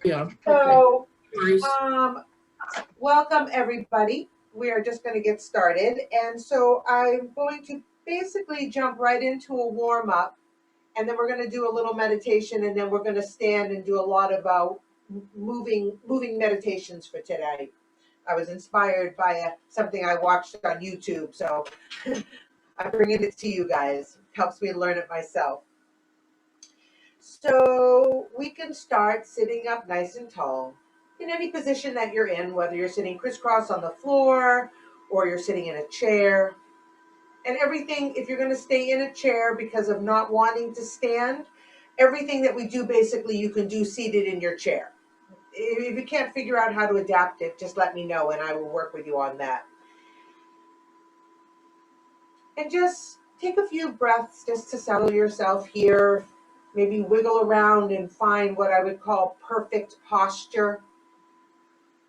Yeah. Okay. So, Nice. welcome everybody. We are just going to get started. And so I'm going to basically jump right into a warm up, and then we're going to do a little meditation, and then we're going to stand and do a lot of moving meditations for today. I was inspired by something I watched on YouTube, so I'm bringing it to you guys. Helps me learn it myself. So we can start sitting up nice and tall in any position that you're in, whether you're sitting crisscross on the floor or you're sitting in a chair. And everything, if you're going to stay in a chair because of not wanting to stand, everything that we do basically you can do seated in your chair. If you can't figure out how to adapt it, just let me know and I will work with you on that. And just take a few breaths just to settle yourself here. Maybe wiggle around and find what I would call perfect posture.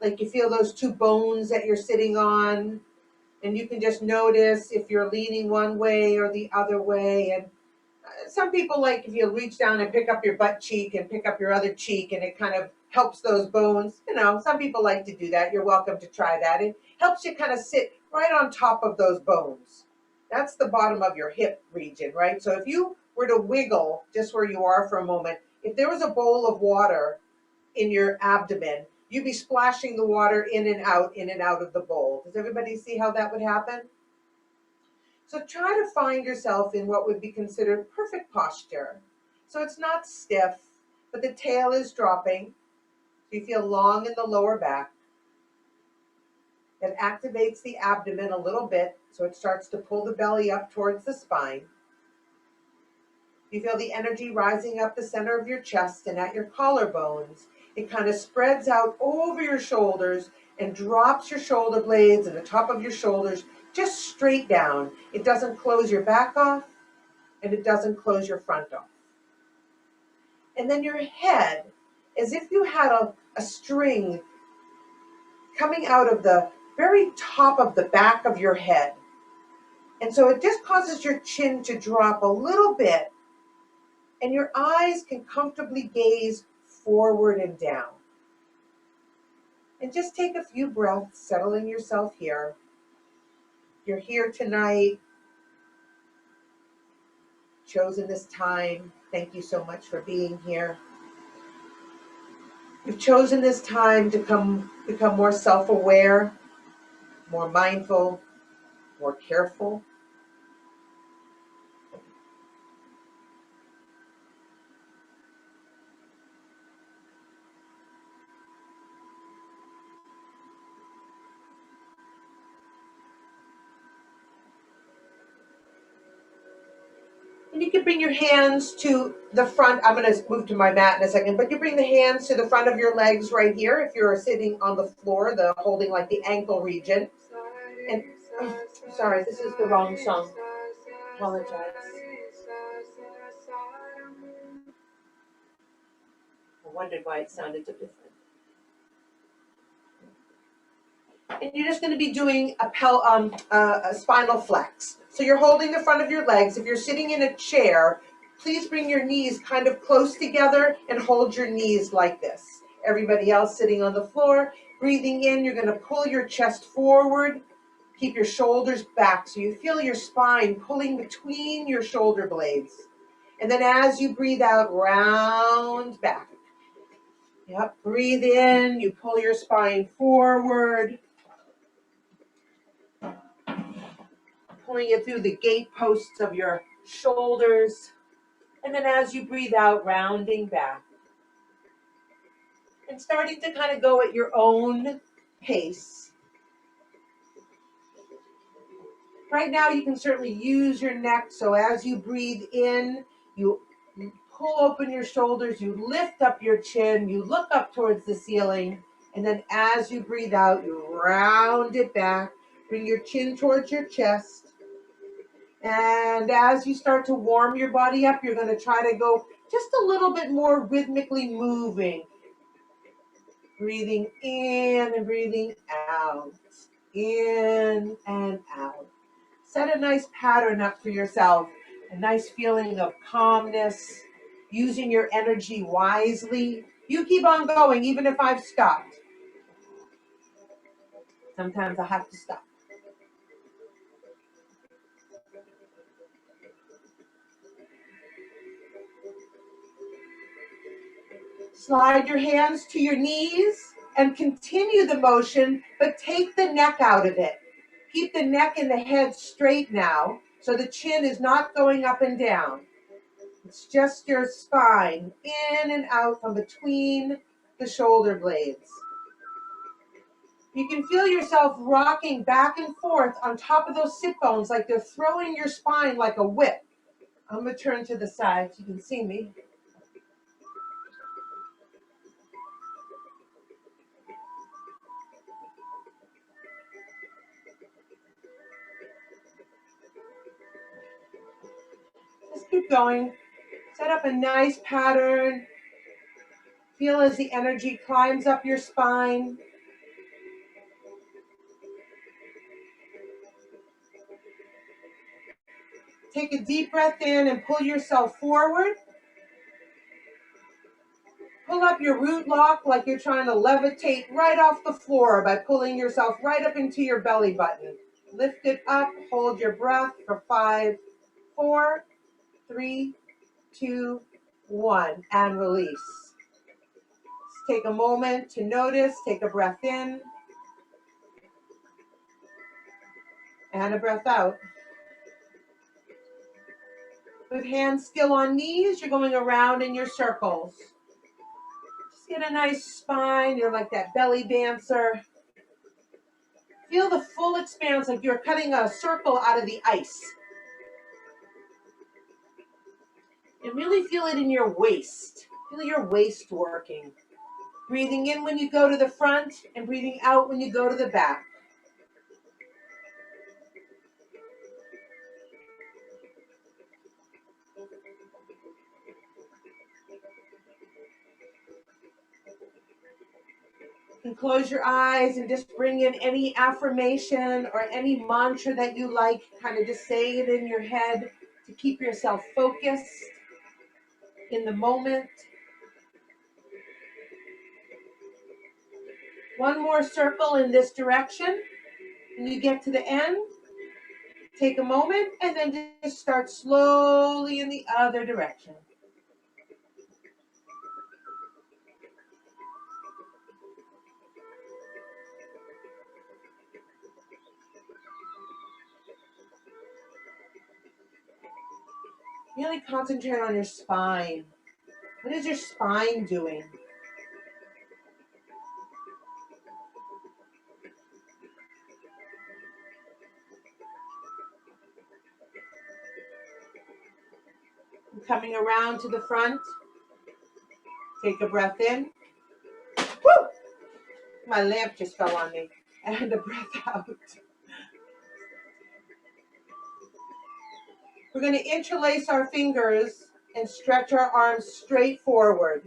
Like you feel those two bones that you're sitting on, and you can just notice if you're leaning one way or the other way. And some people like if you reach down and pick up your butt cheek and pick up your other cheek, and it kind of helps those bones. Some people like to do that. You're welcome to try that. It helps you kind of sit right on top of those bones. That's the bottom of your hip region, right? So if you were to wiggle just where you are for a moment, if there was a bowl of water in your abdomen, you'd be splashing the water in and out of the bowl. Does everybody see how that would happen? So try to find yourself in what would be considered perfect posture. So it's not stiff, but the tail is dropping. So you feel long in the lower back. That activates the abdomen a little bit, so it starts to pull the belly up towards the spine. You feel the energy rising up the center of your chest and at your collarbones. It kind of spreads out over your shoulders and drops your shoulder blades and the top of your shoulders just straight down. It doesn't close your back off and it doesn't close your front off. And then your head, as if you had a string coming out of the very top of the back of your head. And so it just causes your chin to drop a little bit, and your eyes can comfortably gaze forward and down. And just take a few breaths, settling yourself here. You're here tonight, chosen this time. Thank you so much for being here. You've chosen this time to become more self-aware, more mindful, more careful. And you can bring your hands to the front. I'm going to move to my mat in a second, but you bring the hands to the front of your legs right here. If you're sitting on the floor, holding like the ankle region. And sorry, this is the wrong song. Apologize. I wondered why it sounded so different. And you're just going to be doing a spinal flex. So you're holding the front of your legs. If you're sitting in a chair, please bring your knees kind of close together and hold your knees like this. Everybody else sitting on the floor, breathing in, you're going to pull your chest forward. Keep your shoulders back so you feel your spine pulling between your shoulder blades. And then as you breathe out, round back. Yep, breathe in, you pull your spine forward. Pulling it through the gate posts of your shoulders. And then as you breathe out, rounding back. And starting to kind of go at your own pace. Right now, you can certainly use your neck. So as you breathe in, you pull open your shoulders, you lift up your chin, you look up towards the ceiling. And then as you breathe out, you round it back. Bring your chin towards your chest. And as you start to warm your body up, you're going to try to go just a little bit more rhythmically moving. Breathing in and breathing out. In and out. Set a nice pattern up for yourself. A nice feeling of calmness. Using your energy wisely. You keep on going, even if I've stopped. Sometimes I have to stop. Slide your hands to your knees and continue the motion, but take the neck out of it. Keep the neck and the head straight now, so the chin is not going up and down. It's just your spine, in and out from between the shoulder blades. You can feel yourself rocking back and forth on top of those sit bones like they're throwing your spine like a whip. I'm going to turn to the side so you can see me. Just keep going. Set up a nice pattern. Feel as the energy climbs up your spine. Take a deep breath in and pull yourself forward. Pull up your root lock like you're trying to levitate right off the floor by pulling yourself right up into your belly button. Lift it up, hold your breath for 5, 4, 3, 2, 1, and release. Take a moment to notice, take a breath in, and a breath out. With hands still on knees, you're going around in your circles. Just get a nice spine, you're like that belly dancer. Feel the full expanse like you're cutting a circle out of the ice. And really feel it in your waist. Feel your waist working. Breathing in when you go to the front and breathing out when you go to the back. You can close your eyes and just bring in any affirmation or any mantra that you like. Kind of just say it in your head to keep yourself focused in the moment. One more circle in this direction. When you get to the end, take a moment and then just start slowly in the other direction. Really concentrate on your spine. What is your spine doing? Coming around to the front. Take a breath in. Woo! My lamp just fell on me. And a breath out. We're going to interlace our fingers and stretch our arms straight forward.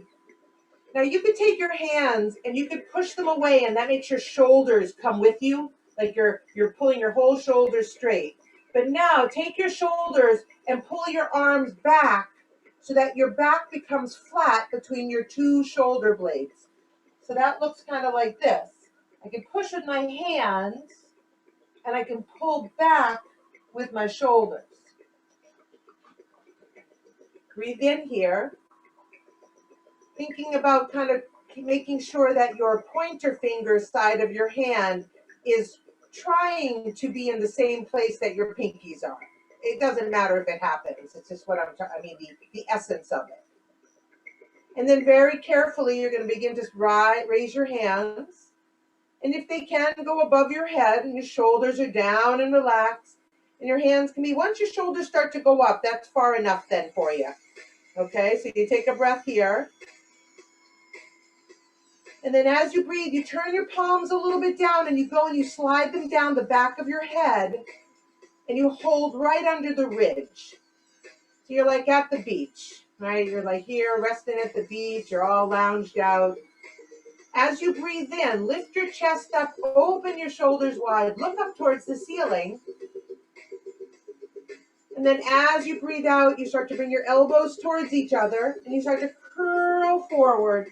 Now you could take your hands and you could push them away, and that makes your shoulders come with you, like you're pulling your whole shoulders straight. But now take your shoulders and pull your arms back so that your back becomes flat between your two shoulder blades. So that looks kind of like this. I can push with my hands and I can pull back with my shoulders. Breathe in here, thinking about kind of making sure that your pointer finger side of your hand is trying to be in the same place that your pinkies are. It doesn't matter if it happens. It's just what the essence of it. And then very carefully, you're going to begin to raise your hands. And if they can, go above your head and your shoulders are down and relaxed. And your hands can be, once your shoulders start to go up, that's far enough then for you. Okay, so you take a breath here. And then as you breathe, you turn your palms a little bit down and you go and you slide them down the back of your head and you hold right under the ridge. So you're like at the beach, right? You're like here resting at the beach. You're all lounged out. As you breathe in, lift your chest up, open your shoulders wide, look up towards the ceiling. And then as you breathe out, you start to bring your elbows towards each other and you start to curl forward.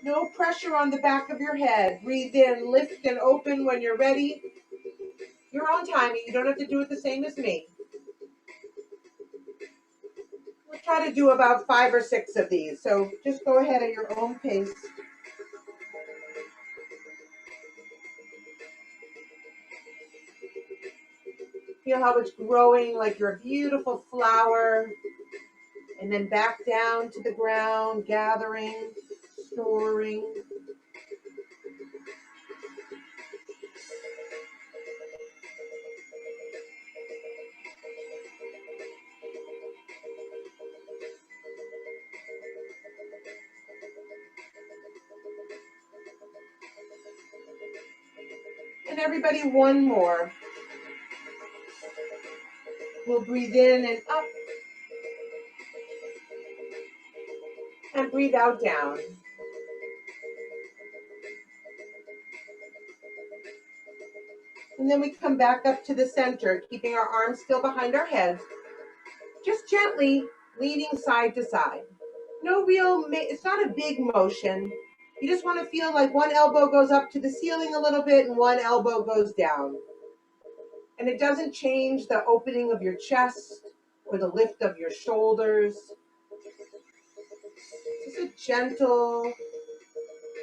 No pressure on the back of your head. Breathe in, lift and open when you're ready. Your own timing. You don't have to do it the same as me. We'll try to do about 5 or 6 of these. So just go ahead at your own pace. Feel how it's growing like you're a beautiful flower. And then back down to the ground, gathering, storing. And everybody, one more. We'll breathe in and up. And breathe out, down. And then we come back up to the center, keeping our arms still behind our heads. Just gently leaning side to side. No real, it's not a big motion. You just want to feel like one elbow goes up to the ceiling a little bit and one elbow goes down. And it doesn't change the opening of your chest or the lift of your shoulders. Just a gentle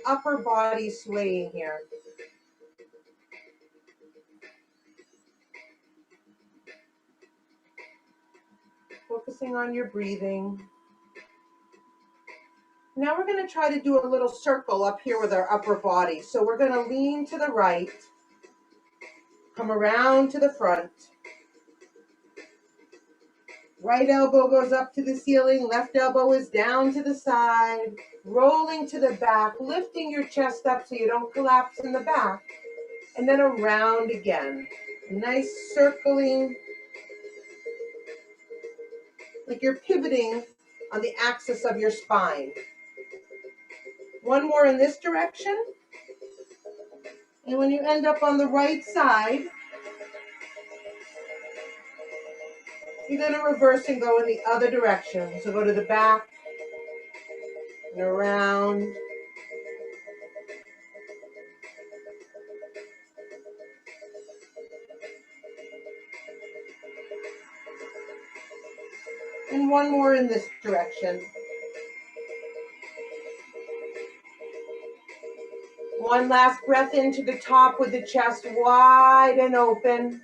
upper body swaying here. Focusing on your breathing. Now we're going to try to do a little circle up here with our upper body. So we're going to lean to the right, come around to the front. Right elbow goes up to the ceiling, left elbow is down to the side, rolling to the back, lifting your chest up so you don't collapse in the back, and then around again. A nice circling, like you're pivoting on the axis of your spine. One more in this direction. And when you end up on the right side, you're going to reverse and go in the other direction. So go to the back and around. And one more in this direction. One last breath into the top with the chest wide and open.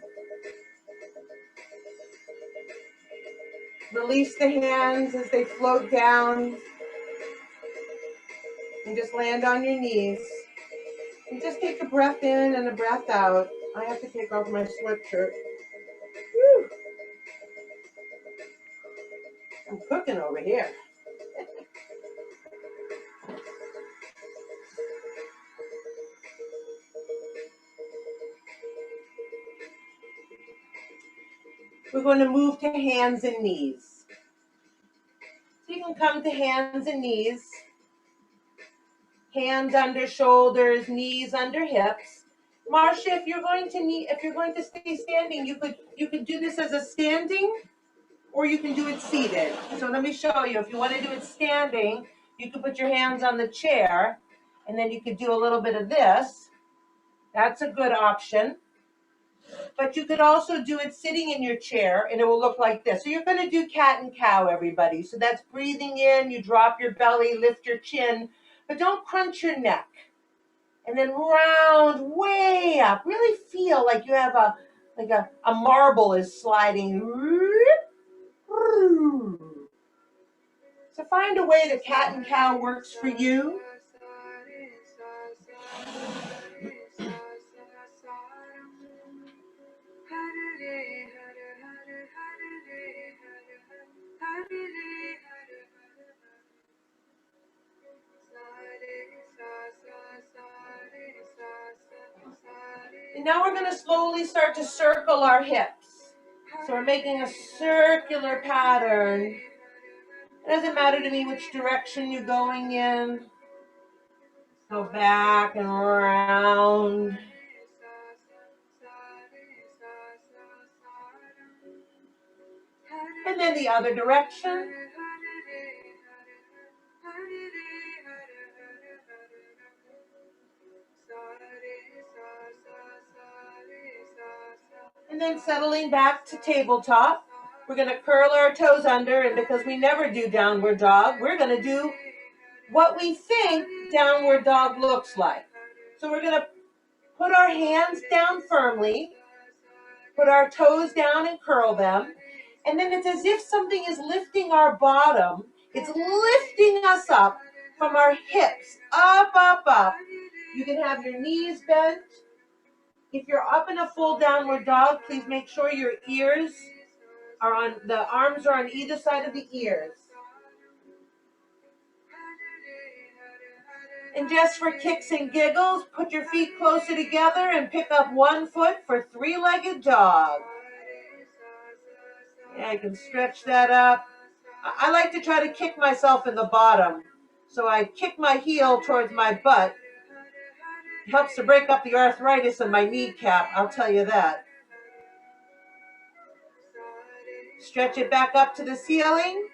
Release the hands as they float down. And just land on your knees. And just take a breath in and a breath out. I have to take off my sweatshirt. Whew. I'm cooking over here. We're going to move to hands and knees. So you can come to hands and knees. Hands under shoulders, knees under hips. Marcia, if you're going to stay standing, you could do this as a standing, or you can do it seated. So let me show you. If you want to do it standing, you could put your hands on the chair, and then you could do a little bit of this. That's a good option. But you could also do it sitting in your chair, and it will look like this. So you're going to do cat and cow, everybody. So that's breathing in, you drop your belly, lift your chin, but don't crunch your neck. And then round way up. Really feel like you have a marble is sliding. So find a way that cat and cow works for you. And now we're going to slowly start to circle our hips. So we're making a circular pattern. It doesn't matter to me which direction you're going in. Go back and around. And then the other direction. And then settling back to tabletop, we're going to curl our toes under, and because we never do downward dog, we're going to do what we think downward dog looks like. So we're going to put our hands down firmly, put our toes down and curl them, and then it's as if something is lifting our bottom. It's lifting us up from our hips, up, up, up. You can have your knees bent. If you're up in a full downward dog, please make sure your ears are on, the arms are on either side of the ears. And just for kicks and giggles, put your feet closer together and pick up one foot for three-legged dog. Yeah, I can stretch that up. I like to try to kick myself in the bottom. So I kick my heel towards my butt. It helps to break up the arthritis in my kneecap, I'll tell you that. Stretch it back up to the ceiling.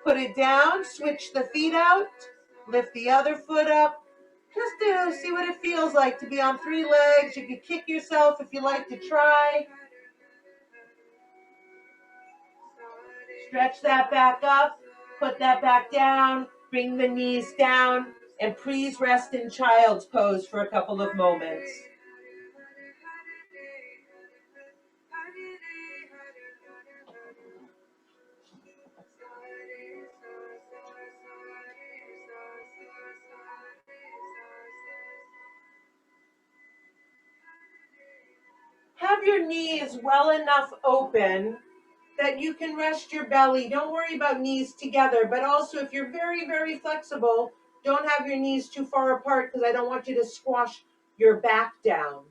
Put it down, switch the feet out, lift the other foot up. Just to see what it feels like to be on three legs. You can kick yourself if you like to try. Stretch that back up, put that back down, bring the knees down, and please rest in child's pose for a couple of moments. Have your knees well enough open that you can rest your belly. Don't worry about knees together, but also if you're very, very flexible, don't have your knees too far apart because I don't want you to squash your back down.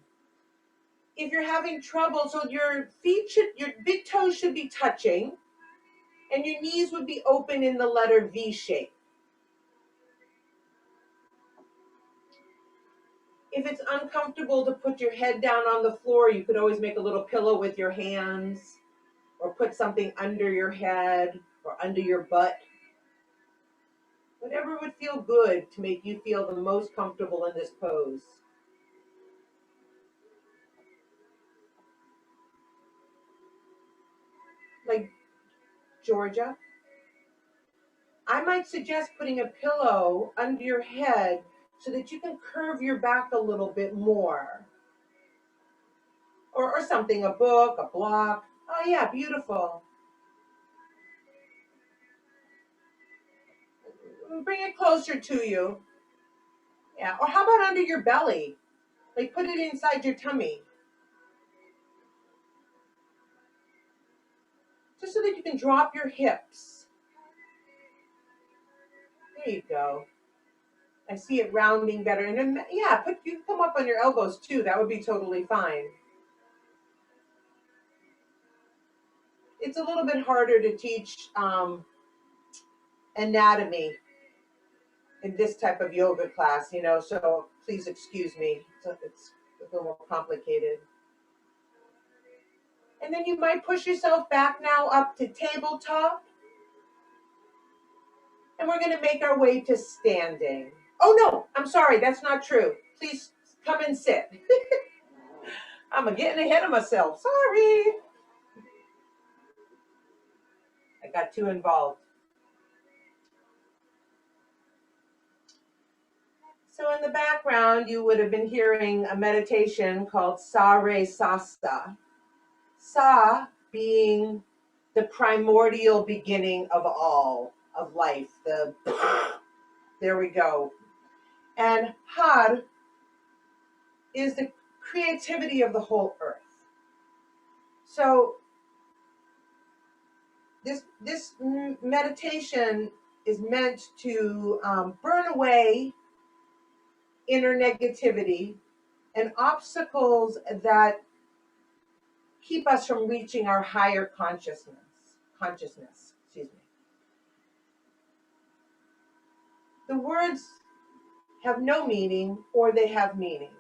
If you're having trouble, so your big toes should be touching and your knees would be open in the letter V shape. If it's uncomfortable to put your head down on the floor, you could always make a little pillow with your hands or put something under your head or under your butt. Whatever would feel good to make you feel the most comfortable in this pose. Like Georgia, I might suggest putting a pillow under your head so that you can curve your back a little bit more. Or something, a book, a block. Oh yeah, beautiful. Bring it closer to you. Yeah, or how about under your belly? Like put it inside your tummy. Just so that you can drop your hips. There you go. I see it rounding better. And then, yeah, you can come up on your elbows too. That would be totally fine. It's a little bit harder to teach anatomy in this type of yoga class, so please excuse me. So it's a little more complicated. And then you might push yourself back now up to tabletop. And we're going to make our way to standing. Oh, no, I'm sorry. That's not true. Please come and sit. I'm getting ahead of myself. Sorry. I got too involved. So in the background, you would have been hearing a meditation called Sa Re Sasa. Sa being the primordial beginning of all of life. There we go. And Har is the creativity of the whole earth. So this meditation is meant to burn away inner negativity and obstacles that keep us from reaching our higher consciousness. The words have no meaning or they have meaning.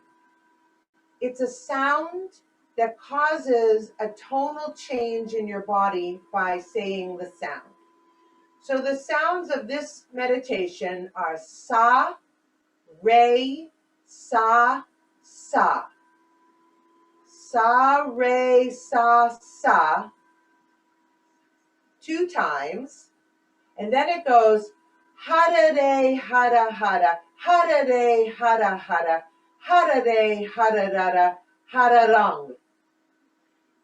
It's a sound that causes a tonal change in your body by saying the sound. So the sounds of this meditation are Sa, Re, Sa, Sa. sa, re, sa 2 times, and then it goes hada de, hada, hada, hada de, hada, hada, hada de, hada, dada, hada rang.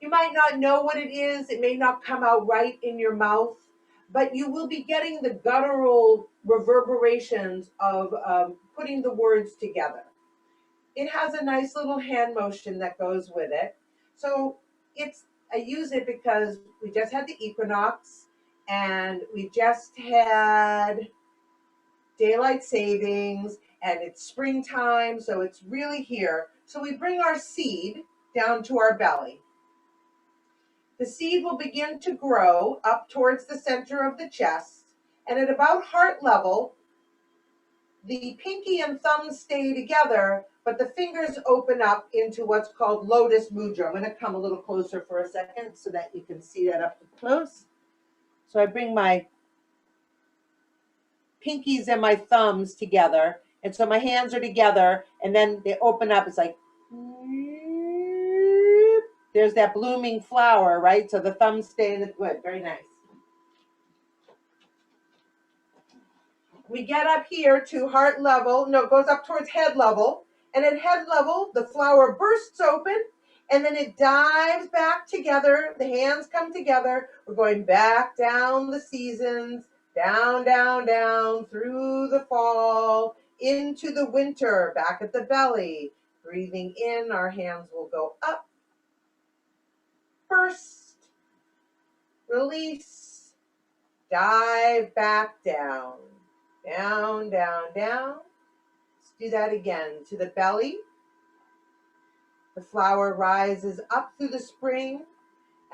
You might not know what it is. It may not come out right in your mouth, but you will be getting the guttural reverberations of putting the words together. It has a nice little hand motion that goes with it. So I use it because we just had the equinox and we just had daylight savings and it's springtime, so it's really here. So we bring our seed down to our belly. The seed will begin to grow up towards the center of the chest, and at about heart level, the pinky and thumb stay together, but the fingers open up into what's called lotus mudra. I'm going to come a little closer for a second so that you can see that up close. So I bring my pinkies and my thumbs together, and so my hands are together, and then they open up. It's like, there's that blooming flower, right? So the thumbs stay in the good. Very nice. We get up here to heart level. No, it goes up towards head level. And at head level, the flower bursts open and then it dives back together. The hands come together. We're going back down the seasons, down, down, down, through the fall, into the winter, back at the belly. Breathing in, our hands will go up. Burst, release, dive back down. Down, down, down. Let's do that again. To the belly. The flower rises up through the spring.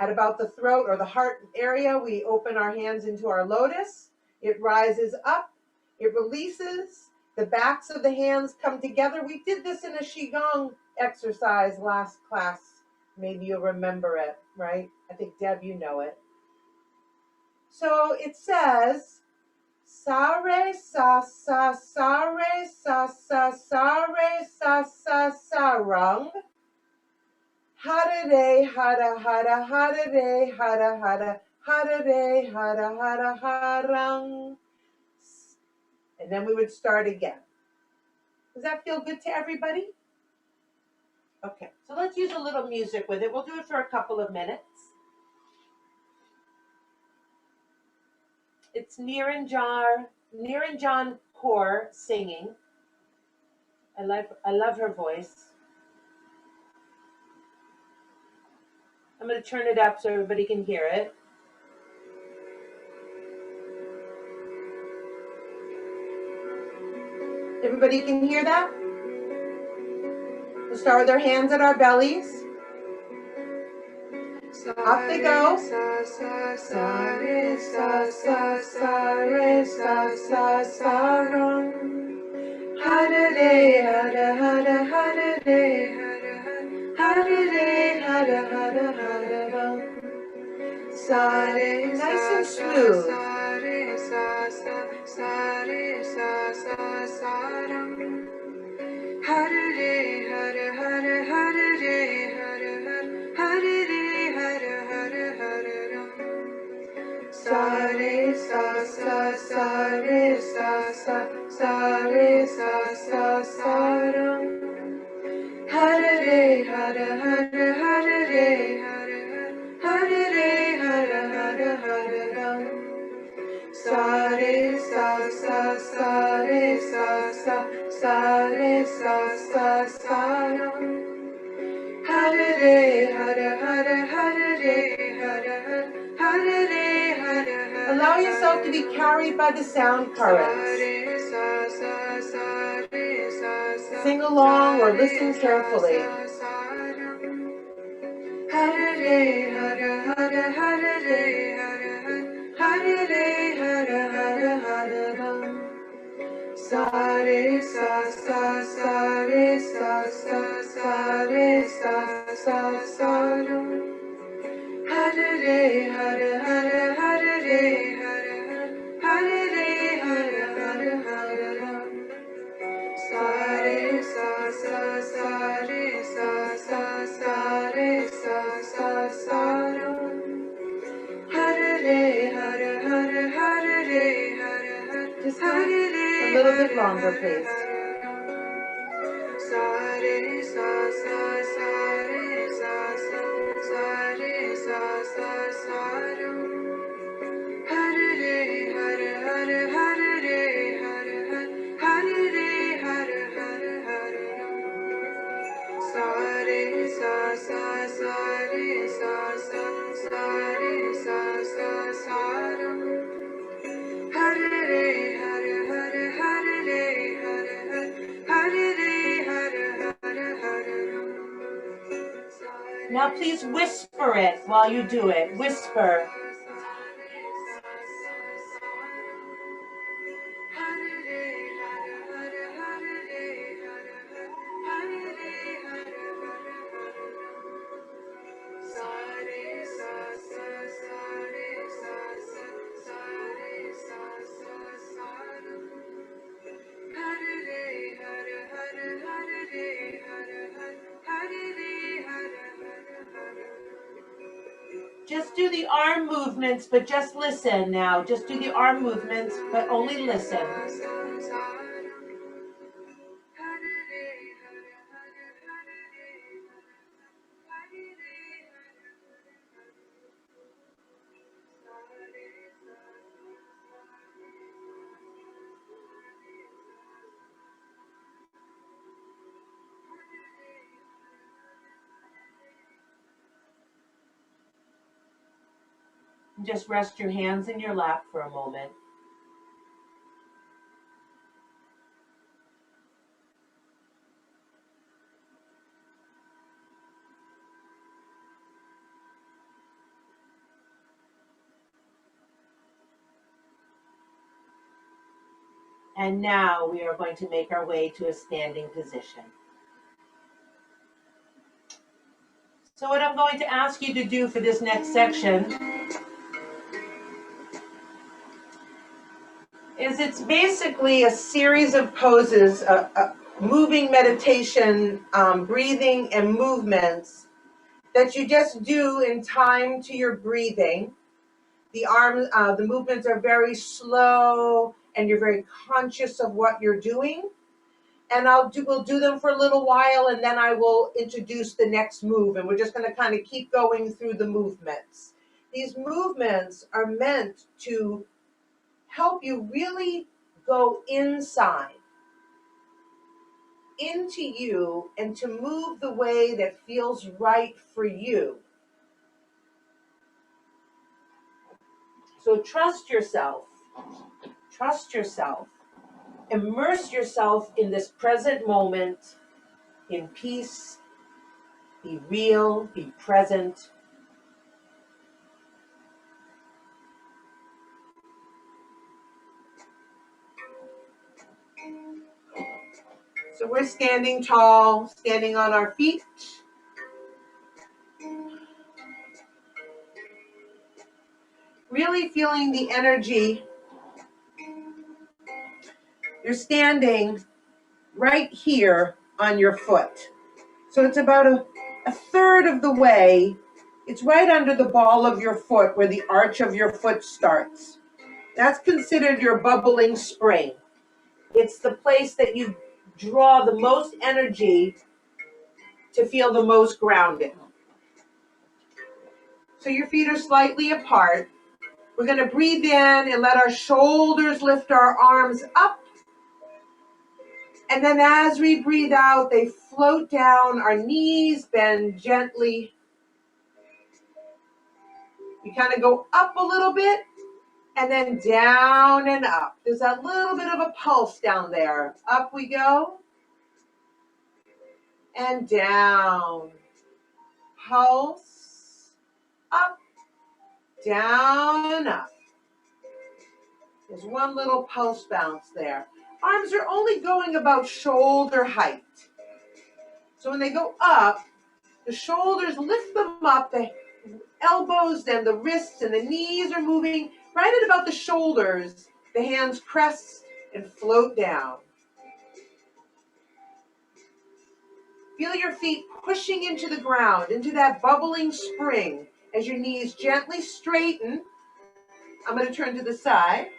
At about the throat or the heart area, we open our hands into our lotus. It rises up. It releases. The backs of the hands come together. We did this in a Qigong exercise last class. Maybe you'll remember it, right? I think, Deb, you know it. So it says, sa re sa sa sa re sa sa sa re sa sa sa rang. Hada de hada hada hada de hada hada hada de hada hada harang. And then we would start again. Does that feel good to everybody? Okay, so let's use a little music with it. We'll do it for a couple of minutes. It's Niranjan Kaur singing. I love her voice. I'm going to turn it up so everybody can hear it. Everybody can hear that? We'll start with our hands at our bellies. Up they go. Sa sa sa re sa sa sa re sa sa sa rang. Hada de hada hada hada de hada hada de hada hada hada rang. Sa re nice and smooth. Sa re sa sa sa re sa sa sa rang. Hada de hada hada hada de hada hada de hada hada hada rang. Sa re sa sa sa re sa sa sa re sa sa sa rang. Hada de hada hada hada de hada hada de hada hada hada rang. Sa re sa sa sa re sa sa re sa sa rang. Hada de hada hada hada de hada hada de hada hada. Allow yourself to be carried by the sound currents. Sing along or listen carefully. Hada de hada hada hada de hada hada de hada hada hada rang. Sa re sa sa sa re sa sa sa re sa sa sa rang. Hada de hada hada hada de hada hada de hada hada hada rang. Sa re sa sa sa re sa sa sa re just do it a little bit longer, please. Now please whisper it while you do it. Whisper. Just do the arm movements, but just listen now. Just do the arm movements, but only listen. Just rest your hands in your lap for a moment. And now we are going to make our way to a standing position. So what I'm going to ask you to do for this next section is it's basically a series of poses, moving meditation, breathing and movements that you just do in time to your breathing. The movements are very slow and you're very conscious of what you're doing. And we'll do them for a little while and then I will introduce the next move and we're just going to kind of keep going through the movements. These movements are meant to help you really go inside, into you, and to move the way that feels right for you. So trust yourself. Trust yourself. Immerse yourself in this present moment, in peace. Be real, be present. So we're standing tall, standing on our feet. Really feeling the energy. You're standing right here on your foot. So it's about a third of the way. It's right under the ball of your foot where the arch of your foot starts. That's considered your bubbling spring. It's the place that you draw the most energy to feel the most grounded. So your feet are slightly apart. We're going to breathe in and let our shoulders lift our arms up. And then as we breathe out, they float down. Our knees bend gently. You kind of go up a little bit and then down and up. There's that little bit of a pulse down there. Up we go and down. Pulse, up, down and up. There's one little pulse bounce there. Arms are only going about shoulder height. So when they go up, the shoulders lift them up, the elbows and the wrists and the knees are moving right at about the shoulders. The hands crest and float down. Feel your feet pushing into the ground, into that bubbling spring as your knees gently straighten. I'm going to turn to the side.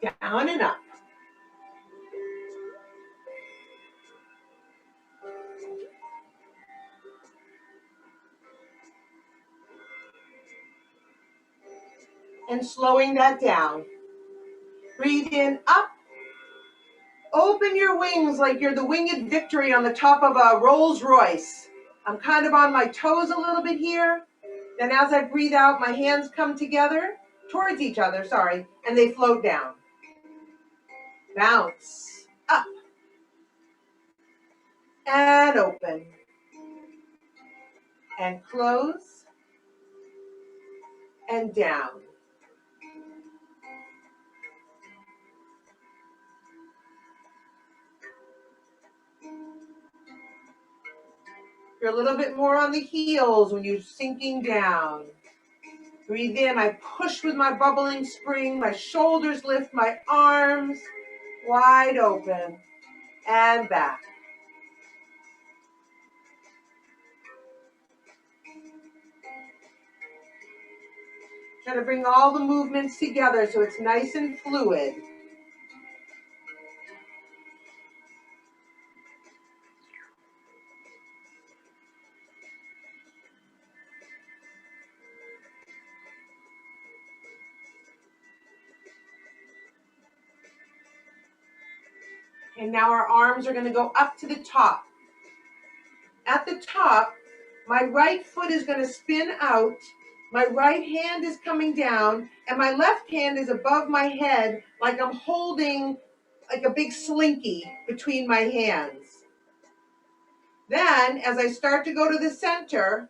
down and up. And slowing that down. Breathe in, up. Open your wings like you're the winged victory on the top of a Rolls Royce. I'm kind of on my toes a little bit here. Then as I breathe out, my hands come together, towards each other, sorry, and they float down. Bounce, up, and open, and close, and down. You're a little bit more on the heels when you're sinking down. Breathe in, I push with my bubbling spring, my shoulders lift, my arms wide open, and back. Try to bring all the movements together so it's nice and fluid. And now our arms are going to go up to the top. At the top, my right foot is going to spin out, my right hand is coming down, and my left hand is above my head like I'm holding like a big slinky between my hands. Then, as I start to go to the center,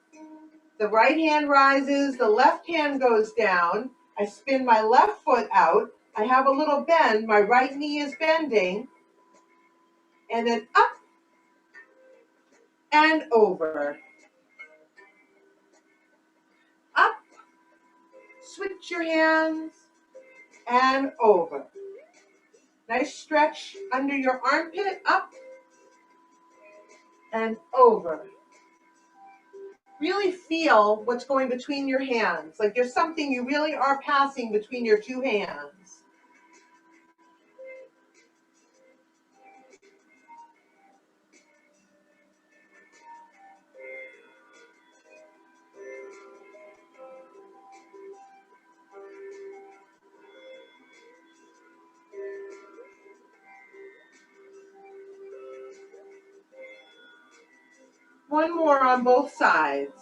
the right hand rises, the left hand goes down, I spin my left foot out, I have a little bend, my right knee is bending, and then up and over. Up, switch your hands, and over. Nice stretch under your armpit, up and over. Really feel what's going between your hands, like there's something you really are passing between your two hands. One more on both sides.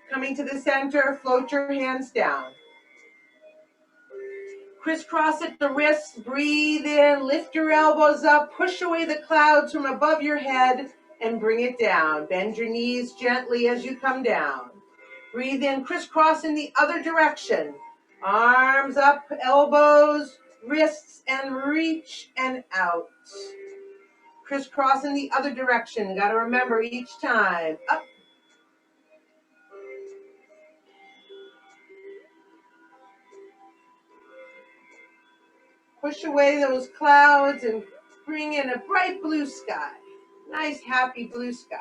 Coming to the center, float your hands down. Crisscross at the wrists, breathe in, lift your elbows up, push away the clouds from above your head, and bring it down. Bend your knees gently as you come down. Breathe in, crisscross in the other direction. Arms up, elbows, wrists, and reach and out. Crisscross in the other direction. Got to remember each time. Up. Push away those clouds and bring in a bright blue sky. Nice, happy blue sky.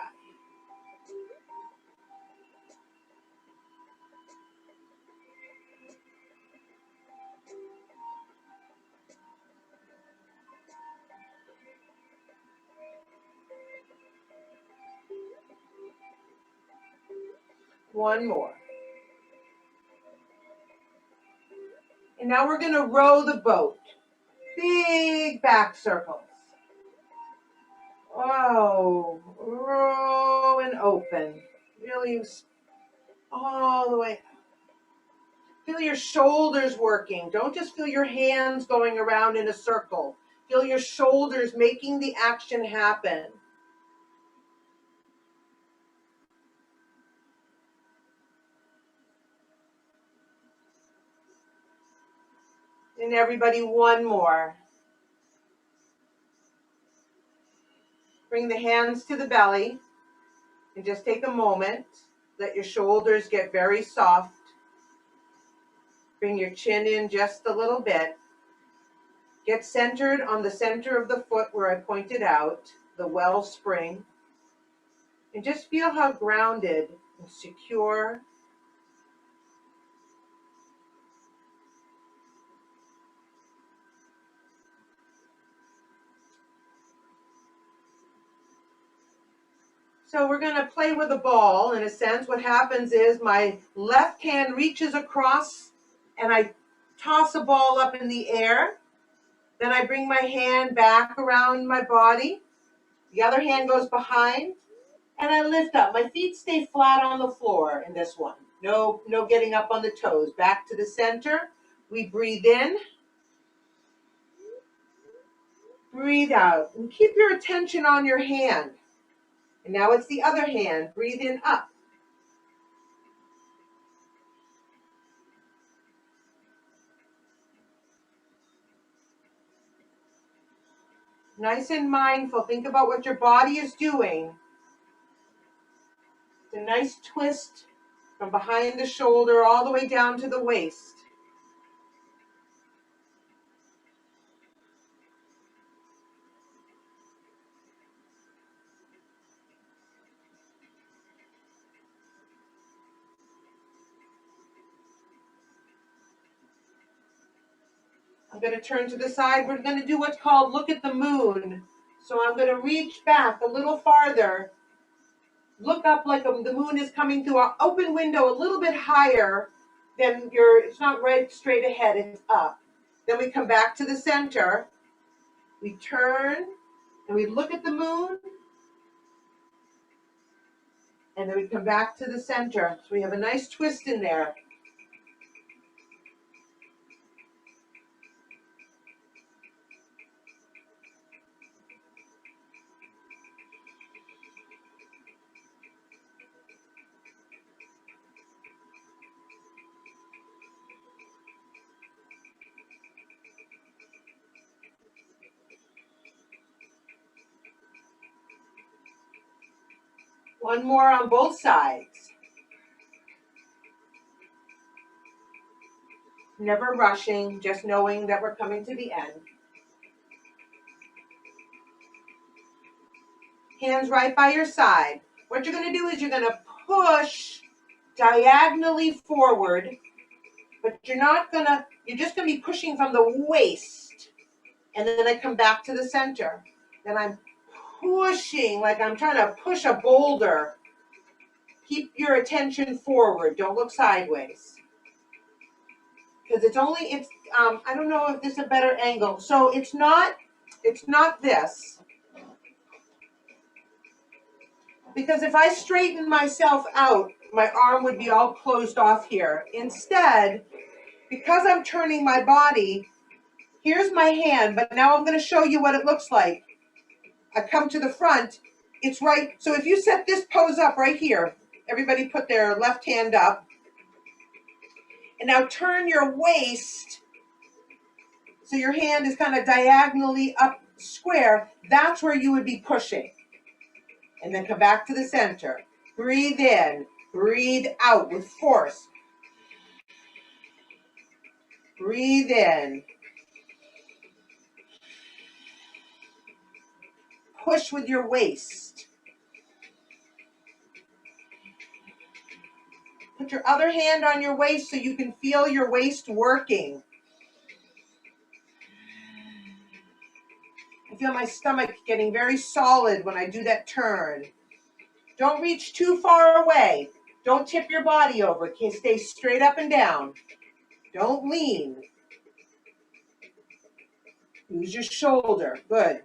One more. And now we're going to row the boat. Big back circles. Whoa. Row and open. Really all the way. Feel your shoulders working. Don't just feel your hands going around in a circle. Feel your shoulders making the action happen. And everybody, one more. Bring the hands to the belly and just take a moment. Let your shoulders get very soft. Bring your chin in just a little bit. Get centered on the center of the foot where I pointed out, the wellspring. And just feel how grounded and secure. So we're going to play with a ball in a sense. What happens is my left hand reaches across and I toss a ball up in the air. Then I bring my hand back around my body. The other hand goes behind and I lift up. My feet stay flat on the floor in this one. No getting up on the toes. Back to the center. We breathe in. Breathe out. And keep your attention on your hand. And now it's the other hand. Breathe in up. Nice and mindful. Think about what your body is doing. It's a nice twist from behind the shoulder all the way down to the waist. I'm going to turn to the side. We're going to do what's called look at the moon. So I'm going to reach back a little farther. Look up like the moon is coming through an open window a little bit higher than it's not right straight ahead, it's up. Then we come back to the center. We turn and we look at the moon. And then we come back to the center. So we have a nice twist in there. One more on both sides. Never rushing, just knowing that we're coming to the end. Hands right by your side. What you're going to do is you're going to push diagonally forward, but you're just going to be pushing from the waist. And then I come back to the center. Then I'm pushing like I'm trying to push a boulder. Keep your attention forward. Don't look sideways. Because I don't know if this is a better angle. So it's not this. Because if I straighten myself out, my arm would be all closed off here. Instead, because I'm turning my body, here's my hand, but now I'm going to show you what it looks like. I come to the front, it's right. So if you set this pose up right here, everybody put their left hand up. And now turn your waist so your hand is kind of diagonally up square. That's where you would be pushing. And then come back to the center. Breathe in, breathe out with force. Breathe in. Push with your waist. Put your other hand on your waist so you can feel your waist working. I feel my stomach getting very solid when I do that turn. Don't reach too far away. Don't tip your body over. Stay straight up and down. Don't lean. Use your shoulder. Good.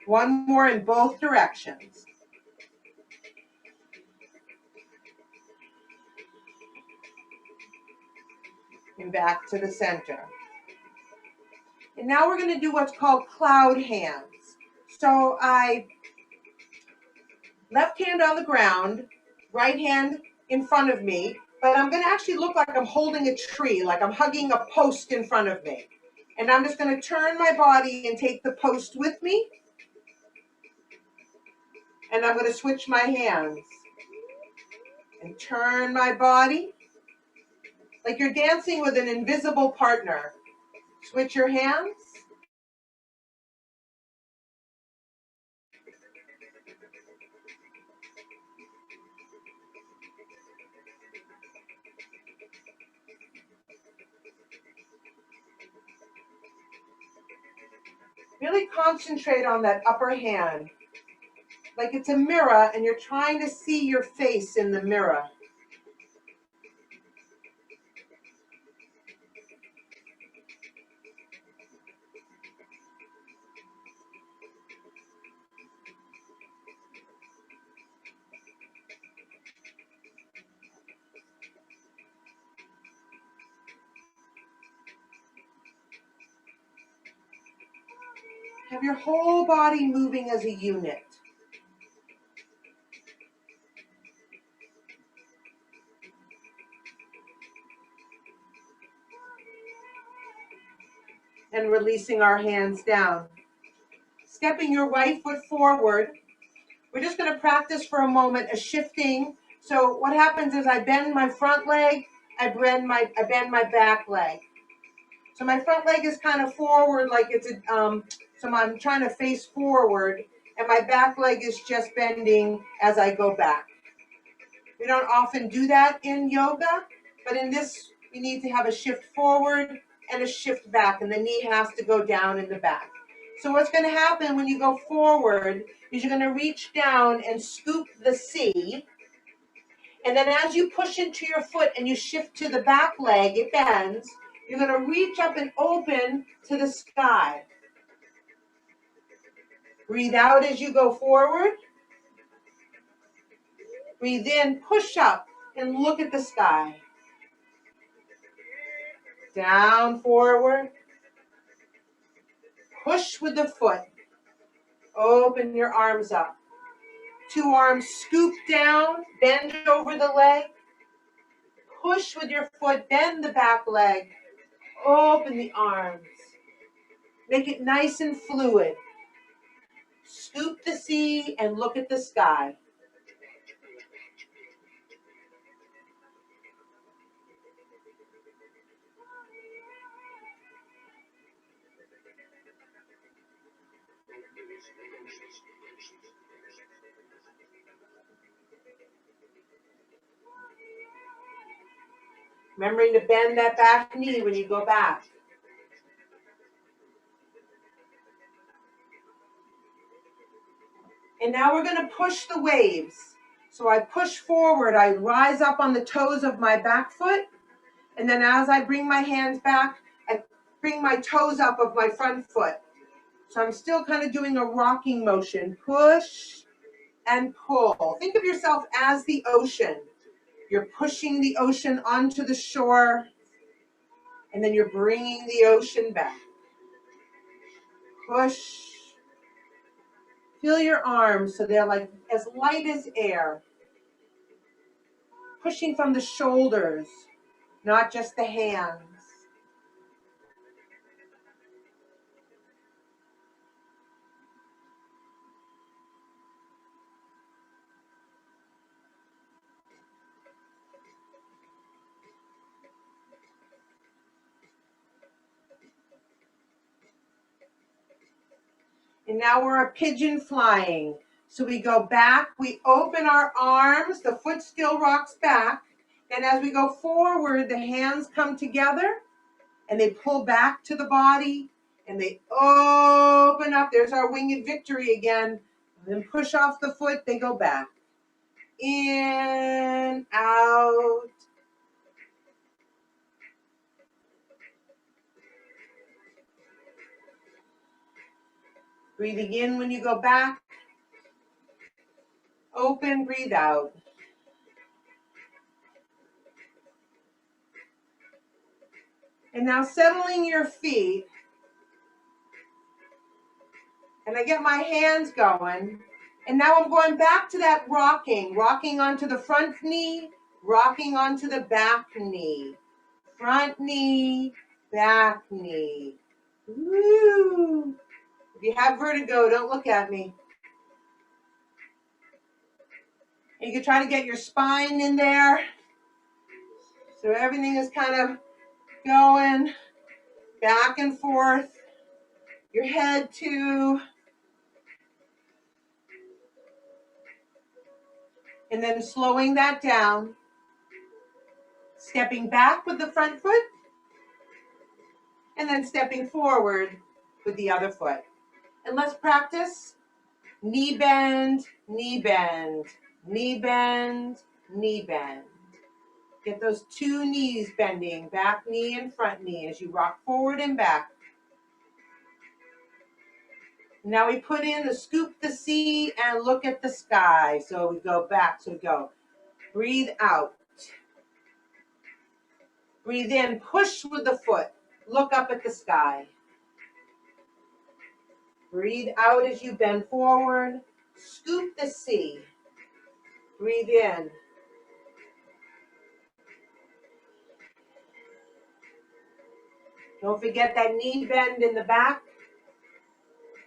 One more in both directions. And back to the center. And now we're going to do what's called cloud hands. So left hand on the ground, right hand in front of me, but I'm going to actually look like I'm holding a tree, like I'm hugging a post in front of me. And I'm just going to turn my body and take the post with me. And I'm going to switch my hands and turn my body like you're dancing with an invisible partner. Switch your hands. Really concentrate on that upper hand, like it's a mirror and you're trying to see your face in the mirror. Have your whole body moving as a unit. And releasing our hands down. Stepping your right foot forward. We're just going to practice for a moment a shifting. So what happens is I bend my front leg, I bend my back leg. So my front leg is kind of forward, like it's a, so I'm trying to face forward, and my back leg is just bending as I go back. We don't often do that in yoga, but in this, we need to have a shift forward and a shift back, and the knee has to go down in the back. So what's going to happen when you go forward is you're going to reach down and scoop the C, and then as you push into your foot and you shift to the back leg, it bends, you're going to reach up and open to the sky. Breathe out as you go forward. Breathe in, push up, and look at the sky. Down, forward. Push with the foot. Open your arms up. Two arms scoop down, bend over the leg. Push with your foot, bend the back leg. Open the arms. Make it nice and fluid. Scoop the sea and look at the sky. Remembering to bend that back knee when you go back. And now we're going to push the waves. So I push forward, I rise up on the toes of my back foot, and then as I bring my hands back, I bring my toes up of my front foot. So I'm still kind of doing a rocking motion. Push and pull. Think of yourself as the ocean. You're pushing the ocean onto the shore, and then you're bringing the ocean back. Push. Feel your arms so they're like as light as air. Pushing from the shoulders, not just the hands. And now we're a pigeon flying. So we go back, we open our arms, the foot still rocks back. Then as we go forward, the hands come together and they pull back to the body and they open up. There's our winged victory again. And then push off the foot, they go back. In, out. Breathing in when you go back. Open, breathe out. And now settling your feet. And I get my hands going. And now I'm going back to that rocking onto the front knee, rocking onto the back knee. Front knee, back knee. Woo! If you have vertigo, don't look at me. And you can try to get your spine in there. So everything is kind of going back and forth. Your head too. And then slowing that down. Stepping back with the front foot. And then stepping forward with the other foot. And let's practice knee bend, knee bend, knee bend, knee bend. Get those two knees bending, back knee and front knee as you rock forward and back. Now we put in the scoop the sea and look at the sky. So we go back, so we go. Breathe out. Breathe in, push with the foot. Look up at the sky. Breathe out as you bend forward. Scoop the sea. Breathe in. Don't forget that knee bend in the back.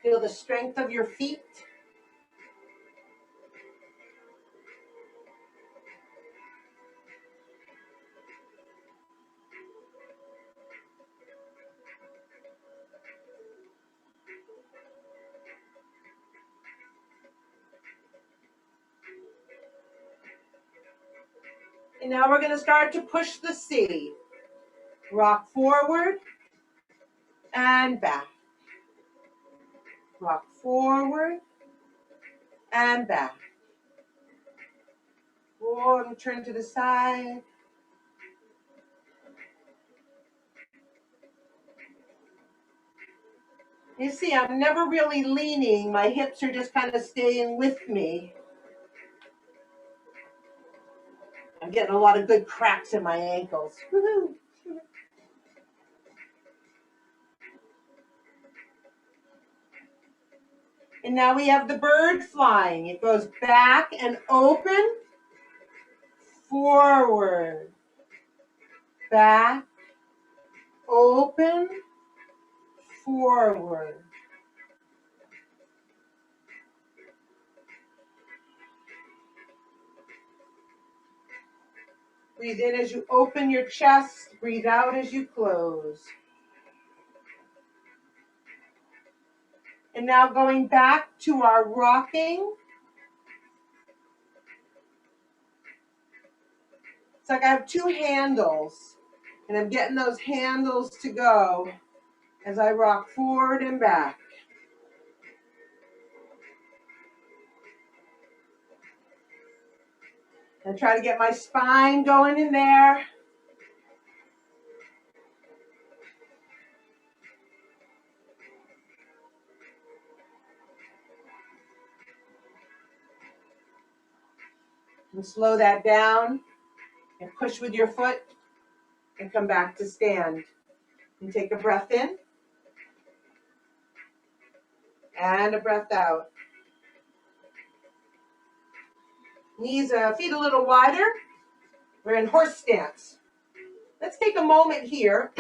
Feel the strength of your feet. And now we're going to start to push the sea. Rock forward and back. Rock forward and back. Forward, turn to the side. You see, I'm never really leaning. My hips are just kind of staying with me. I'm getting a lot of good cracks in my ankles. Woo-hoo. And now we have the bird flying. It goes back and open, forward, back, open, forward. Breathe in as you open your chest. Breathe out as you close. And now going back to our rocking. It's like I have two handles, and I'm getting those handles to go as I rock forward and back. And try to get my spine going in there. And slow that down and push with your foot and come back to stand. And take a breath in and a breath out. Knees, feet a little wider. We're in horse stance. Let's take a moment here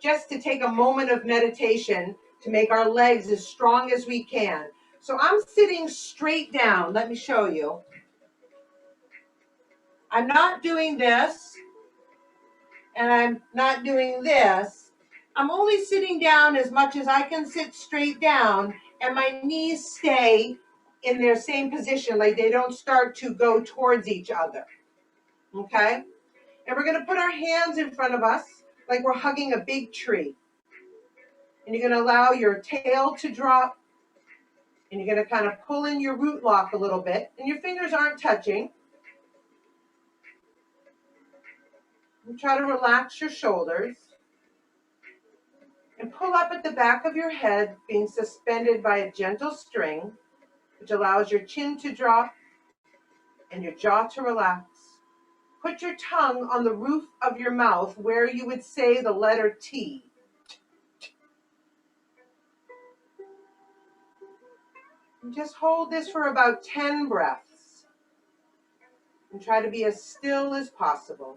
just to take a moment of meditation to make our legs as strong as we can. So I'm sitting straight down. Let me show you. I'm not doing this, and I'm not doing this. I'm only sitting down as much as I can sit straight down, and my knees stay in their same position, like they don't start to go towards each other. Okay? And we're going to put our hands in front of us like we're hugging a big tree. And you're going to allow your tail to drop, and you're going to kind of pull in your root lock a little bit, and your fingers aren't touching. And try to relax your shoulders. And pull up at the back of your head, being suspended by a gentle string, which allows your chin to drop and your jaw to relax. Put your tongue on the roof of your mouth where you would say the letter T. And just hold this for about 10 breaths. And try to be as still as possible.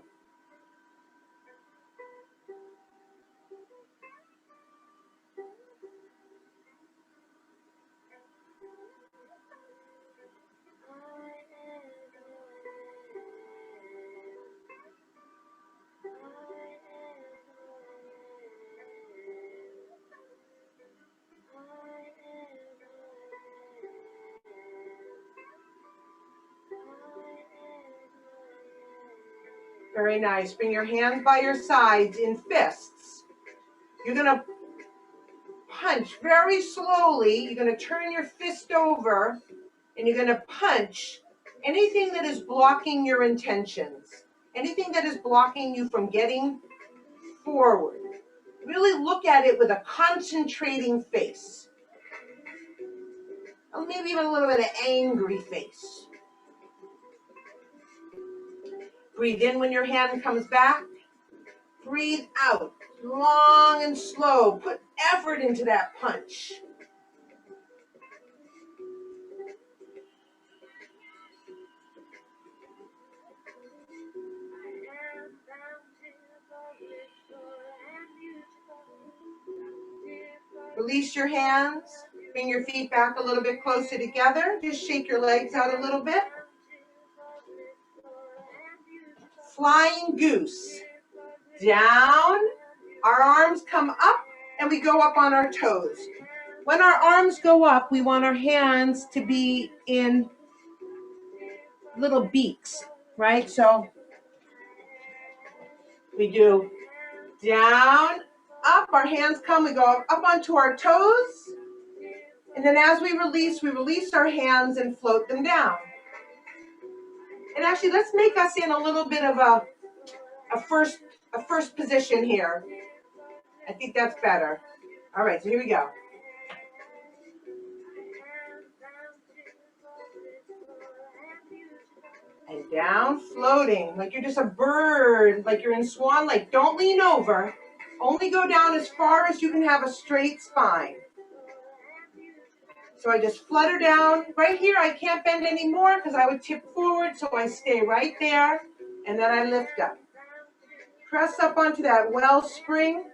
Very nice. Bring your hands by your sides in fists. You're going to punch very slowly. You're going to turn your fist over and you're going to punch anything that is blocking your intentions, anything that is blocking you from getting forward. Really look at it with a concentrating face. Or maybe even a little bit of angry face. Breathe in when your hand comes back. Breathe out, long and slow. Put effort into that punch. Release your hands. Bring your feet back a little bit closer together. Just shake your legs out a little bit. Flying goose. Down. Our arms come up and we go up on our toes. When our arms go up, we want our hands to be in little beaks, right? So we do down, up, our hands come, we go up onto our toes. And then as we release our hands and float them down. And actually, let's make us in a little bit of a first position here. I think that's better. All right, so here we go. And down, floating, like you're just a bird, like you're in swan lake. Don't lean over. Only go down as far as you can have a straight spine. So I just flutter down. Right here, I can't bend anymore because I would tip forward, so I stay right there, and then I lift up. Press up onto that wellspring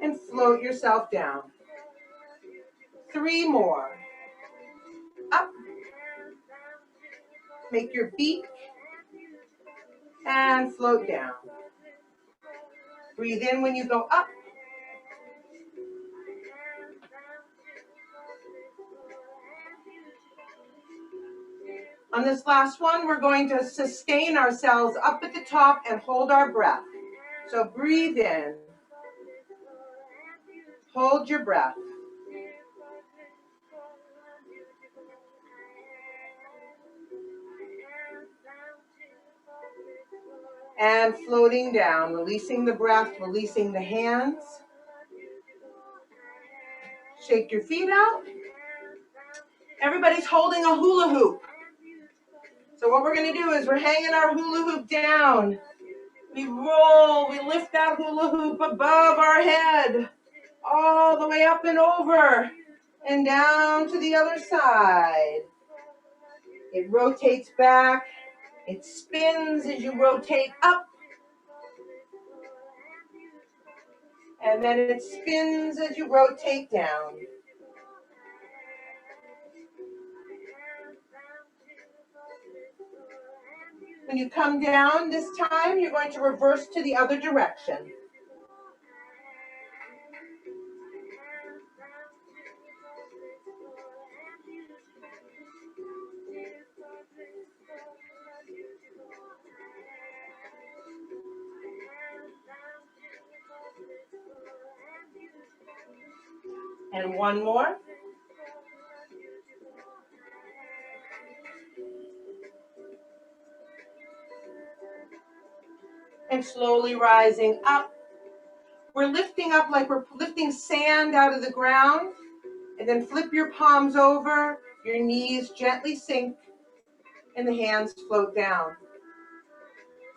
and float yourself down. 3 more. Up. Make your beak and float down. Breathe in when you go up. On this last one, we're going to sustain ourselves up at the top and hold our breath. So breathe in. Hold your breath. And floating down, releasing the breath, releasing the hands. Shake your feet out. Everybody's holding a hula hoop. So what we're going to do is we're hanging our hula hoop down. We roll, we lift that hula hoop above our head, all the way up and over, and down to the other side. It rotates back. It spins as you rotate up. And then it spins as you rotate down. When you come down this time, you're going to reverse to the other direction. And one more. And slowly rising up. We're lifting up like we're lifting sand out of the ground. And then flip your palms over, your knees gently sink, and the hands float down.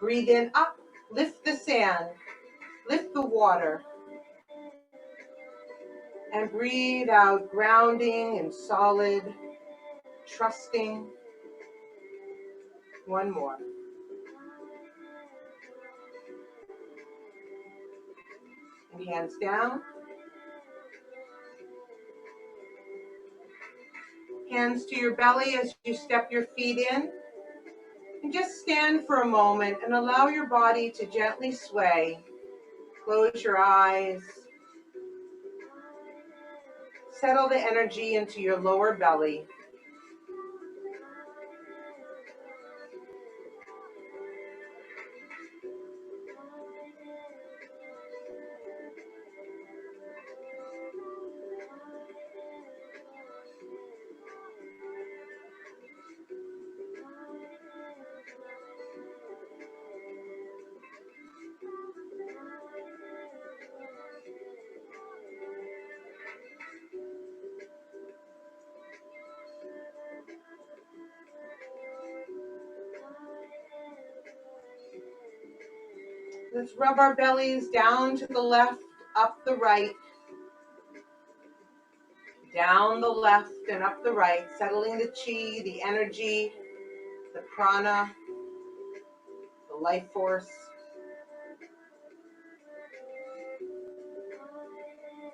Breathe in up, lift the sand, lift the water. And breathe out, grounding and solid, trusting. One more. And hands down. Hands to your belly as you step your feet in. And just stand for a moment and allow your body to gently sway. Close your eyes. Settle the energy into your lower belly. Let's rub our bellies down to the left, up the right, down the left and up the right, settling the chi, the energy, the prana, the life force.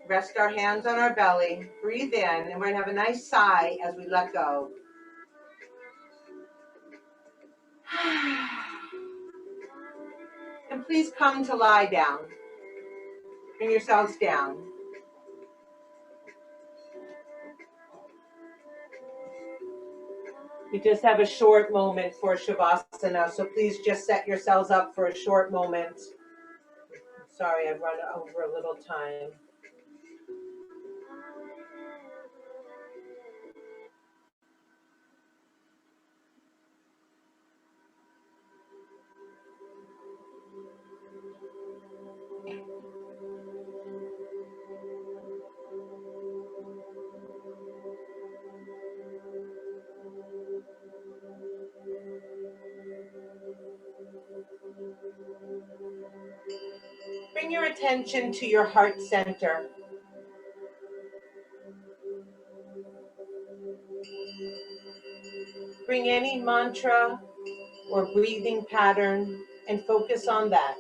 Rest our hands on our belly, breathe in, and we're going to have a nice sigh as we let go. And please come to lie down. Bring yourselves down. We just have a short moment for Shavasana, so please just set yourselves up for a short moment. Sorry, I've run over a little time. Bring your attention to your heart center. Bring any mantra or breathing pattern and focus on that.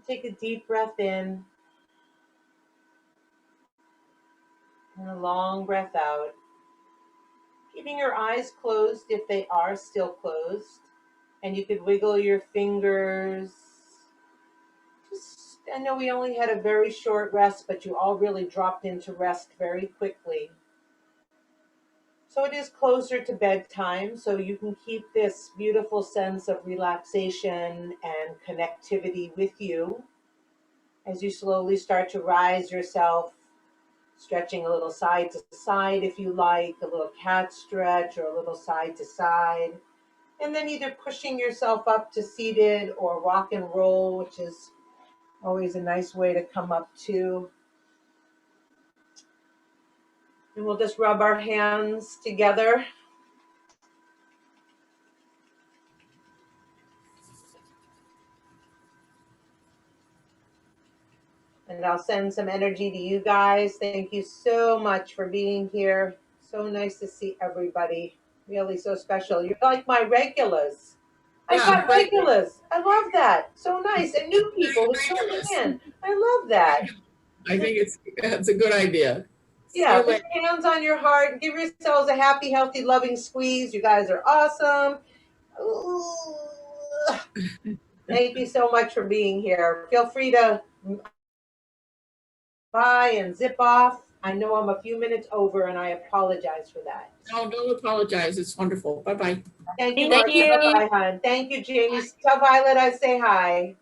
Take a deep breath in and a long breath out. Keeping your eyes closed if they are still closed. And you could wiggle your fingers. I know we only had a very short rest, but you all really dropped into rest very quickly. So it is closer to bedtime, so you can keep this beautiful sense of relaxation and connectivity with you as you slowly start to rise yourself, stretching a little side to side if you like, a little cat stretch or a little side to side. And then either pushing yourself up to seated or rock and roll, which is always a nice way to come up to. And we'll just rub our hands together. And I'll send some energy to you guys. Thank you so much for being here. So nice to see everybody. Really so special. You're like my regulars. I got regulars. I love that. So nice. And new people who tuning in. I love that. I think it's a good idea. Yeah, you put later. your hands on your heart and give yourselves a happy, healthy, loving squeeze. You guys are awesome. Ooh. Thank you so much for being here. Feel free to bye and zip off. I know I'm a few minutes over and I apologize for that. No, don't apologize. It's wonderful. Bye-bye. Thank you, Thank Marcia. you. Bye, hon. Thank you, Jamie. Tell Violet I say hi.